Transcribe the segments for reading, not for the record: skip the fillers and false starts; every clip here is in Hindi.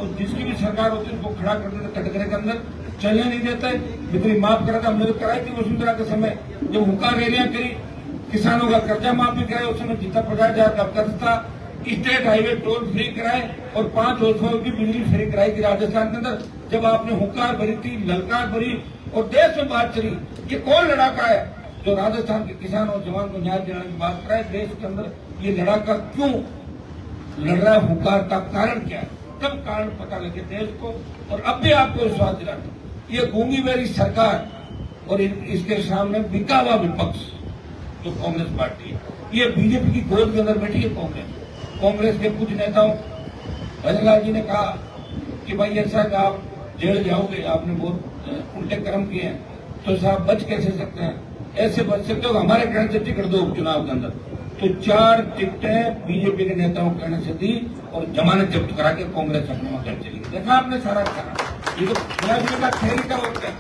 और जिसकी भी सरकार होती है उसको खड़ा कर देते कटघरे के अंदर, चलने नहीं देते। जितनी माफ करा था हमने तो कराई थी वसुंधरा के समय, जब हुक्का रैलियां करी, किसानों का कर्जा माफ भी कराया उस समय, जितना 50,000 का कर्ज था, स्टेट हाईवे टोल फ्री कराए और 5 वर्षों की बिजली फ्री कराई थी राजस्थान के अंदर। जब आपने हुंकार भरी थी, ललकार भरी और देश में बात चली, ये कौन लड़ाका है जो राजस्थान के किसान और जवान को न्याय दिलाने की बात कराए? देश के अंदर ये लड़ाका क्यों लड़ रहा है? हुंकार का कारण क्या है? कब कारण पता लगे देश को। और अब भी आपको विश्वास दिलाता, ये गूंगी बेरी सरकार और इसके सामने बिका हुआ विपक्ष जो कांग्रेस पार्टी है, ये बीजेपी की गोद के अंदर बैठी है कांग्रेस के कुछ नेताओं। भजनलाल जी ने कहा कि भाई ऐसा आप जेल जाओगे, आपने बहुत उल्टे कर्म किए हैं, तो साहब बच कैसे सकते हैं? ऐसे बच सकते हो हमारे कहने से टिकट दो उपचुनाव के अंदर। तो 4 टिकटें बीजेपी के नेताओं कहने से दी और जमानत जब्त करा के कांग्रेस अपने वहां चली गई। देखा आपने सारा करा, ये तो का खेल का वक्त है।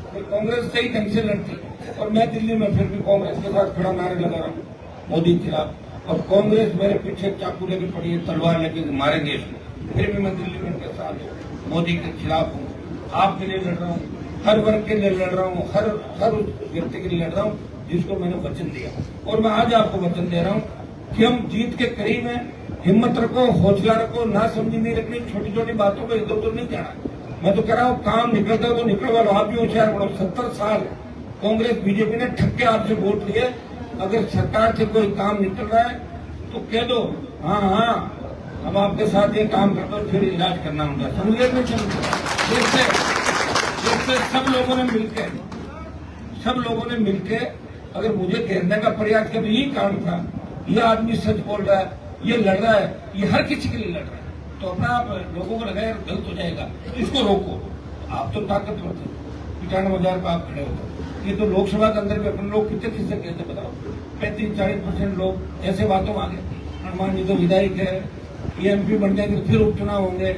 तो कांग्रेस सही ढंग से लड़ती और मैं दिल्ली में फिर भी कांग्रेस के साथ खड़ा नारे लगा रहा हूँ मोदी के खिलाफ, और कांग्रेस मेरे पीछे चाकू लेके पड़ी है, तलवार लेके मारेंगे इसको, फिर भी मैं दिल्ली में उनके साथ मोदी के खिलाफ हूँ। आपके लिए लड़ रहा हूँ, हर वर्ग के लिए लड़ रहा हूँ, हर व्यक्ति के लिए लड़ रहा हूँ जिसको मैंने वचन दिया। और मैं आज आपको वचन दे रहा हूँ कि हम जीत के करीब हैं। हिम्मत रखो, हौसला रखो, ना समझी नहीं रखनी, छोटी छोटी बातों को इधर उधर नहीं जाना। मैं तो कह रहा हूँ काम निकलता तो निकलवा लो, आप भी होशियार बनो। 70 साल कांग्रेस बीजेपी ने ठग के आपसे वोट लिए, अगर सरकार से कोई काम निकल रहा है तो कह दो हाँ हम आपके साथ ये काम करते हो, फिर इलाज करना होगा। समझे नहीं समझे? जिससे सब लोगों ने मिलकर अगर मुझे घेरने का प्रयास किया, यही कारण था, ये आदमी सच बोल रहा है, ये लड़ रहा है, ये हर किसी के लिए लड़ रहा है, तो अपना आप लोगों को लगा यार गलत हो जाएगा, इसको रोको। आप तो ताकतवर थे, 95,000 पर आप खड़े होते। ये तो लोकसभा के अंदर भी अपने लोग कितने किससे कहते बताओ, 35-40% लोग ऐसे बातों आ गए। हनुमान जी तो विधायक है, ये MP बन जाएंगे, फिर उपचुनाव होंगे,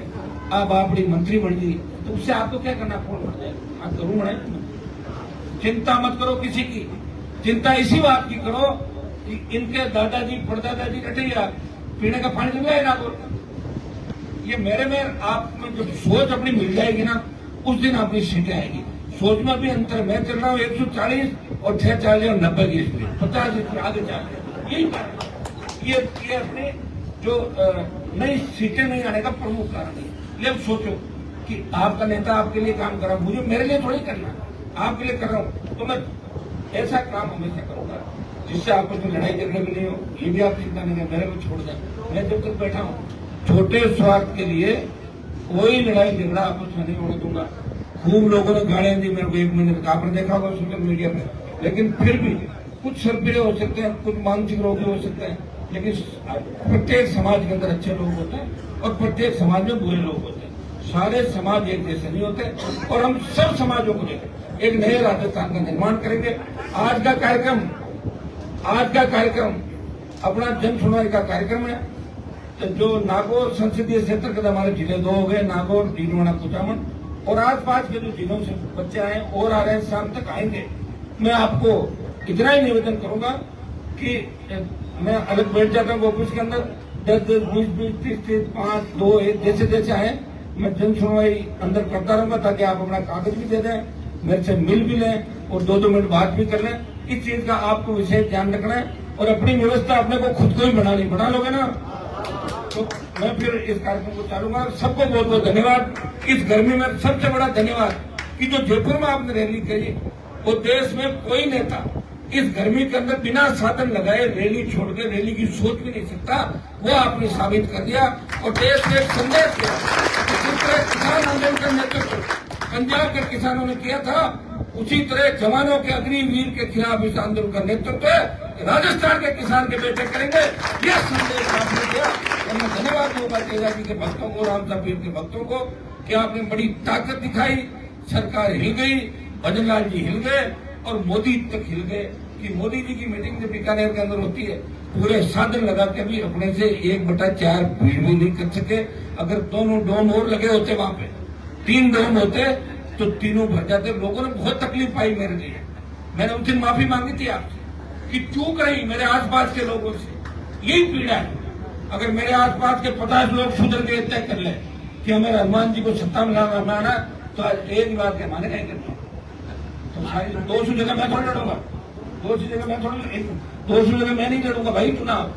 अब आप बड़ी मंत्री बन गई, तो उससे आपको क्या करना पड़ जाएगा? आप जरूर बढ़े। चिंता मत करो किसी की, चिंता इसी बात की करो कि इनके दादाजी परदादाजी कटैया पीने का पानी मिल जाएगा। ये मेरे में आप में जब सोच अपनी मिल जाएगी ना, उस दिन अपनी सीटें आएगी। सोच में भी अंतर, मैं चल रहा हूँ 140 और 640 और 90 की स्पीड, 50 स्पीड आगे चल रहे। यही कारण ये अपने जो नई सीटें नहीं आने का प्रमुख कारण है। ये सोचो कि आपका नेता आपके लिए काम कर रहा, मुझे मेरे लिए थोड़ी करना, आपके लिए कर रहा हूँ, तो मैं ऐसा काम हमेशा करूंगा जिससे आपस में लड़ाई झगड़े भी नहीं हो। ये भी आप चिंता नहीं करें, मेरे को छोड़ दें। मैं जब तक बैठा हूँ छोटे स्वार्थ के लिए कोई लड़ाई झगड़ा आपस में नहीं होने दूंगा। खूब लोगों ने गालियां दी मेरे को 1 महीने तक, आपने देखा होगा सोशल मीडिया पे, लेकिन फिर भी कुछ सरपीड़े हो सकते हैं, कुछ मानसिक रोगी हो सकते हैं, लेकिन प्रत्येक समाज के अंदर अच्छे लोग होते हैं और प्रत्येक समाज में बुरे लोग होते हैं। सारे समाज एक जैसे नहीं होते और हम सब समाजों को लेकर एक नए राजस्थान का निर्माण करेंगे। आज का कार्यक्रम अपना जन सुनवाई का कार्यक्रम है। तो जो नागौर संसदीय क्षेत्र के हमारे जिले 2 हो गए, नागौर, डीडवाना, कुचामन, और आसपास के जो जिलों से बच्चे आए और आ रहे हैं, शाम तक आएंगे। मैं आपको इतना ही निवेदन करूंगा कि मैं अलग बैठ जाता हूँ ऑफिस के अंदर, 10-10, 20-20, 30-30, 5, 2, 1 जैसे आए, मैं जन सुनवाई अंदर करता रहूंगा ताकि आप अपना कागज भी दे दें, मेरे से मिल भी लें और 2-2 मिनट बात भी कर लें। इस चीज का आपको विशेष ध्यान रखना है और अपनी व्यवस्था अपने को खुद को ही बना लोगे ना, तो मैं फिर इस कार्यक्रम को चालूंगा। सबको बहुत बहुत धन्यवाद। इस गर्मी में सबसे बड़ा धन्यवाद कि जो जयपुर में आपने रैली करी, वो देश में कोई नेता इस गर्मी के अंदर बिना साधन लगाए रैली छोड़ के रैली की सोच भी नहीं सकता, वो आपने साबित कर दिया और देश में एक संदेश दिया। जिस तरह किसान आंदोलन का नेतृत्व पंजाब के किसानों ने किया था, उसी तरह जवानों के अग्निवीर के खिलाफ इस आंदोलन का नेतृत्व राजस्थान के किसान के बेटे करेंगे। यह संदेश आपने दिया और मैं धन्यवाद दूंगा तेजा जी के भक्तों को, राम साहब के भक्तों को कि आपने बड़ी ताकत दिखाई। सरकार हिल गई, भजनलाल जी हिल गए और मोदी तक हिल गए कि मोदी जी की मीटिंग जो बीकानेर के अंदर होती है, पूरे साधन लगा के भी अपने से 1/4 भीड़ भी नहीं कर सके। अगर दोनों डोम और लगे होते, वहां पे 3 डोम होते तो तीनों भर जाते। लोगों ने बहुत तकलीफ पाई मेरे लिए, मैंने उस दिन माफी मांगी थी आपसे कि चूक रही मेरे आसपास के लोगों से, यही पीड़ा है। अगर मेरे आसपास के 50 लोग सुधर गए तय कर ले कि हमें हनुमान जी को सत्ता में लाना, तो आज एक ही बात के माने नहीं करते। तो सारी 200 जगह मैं थोड़ी लड़ूंगा, 200 जगह मैं थोड़ी, 200 जगह मैं नहीं लड़ूंगा भाई चुनाव।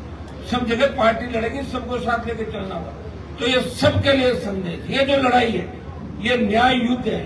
सब जगह पार्टी लड़ेगी, सबको साथ लेकर चलना होगा। तो ये सबके लिए संदेश, ये जो लड़ाई है ये न्याय युद्ध है।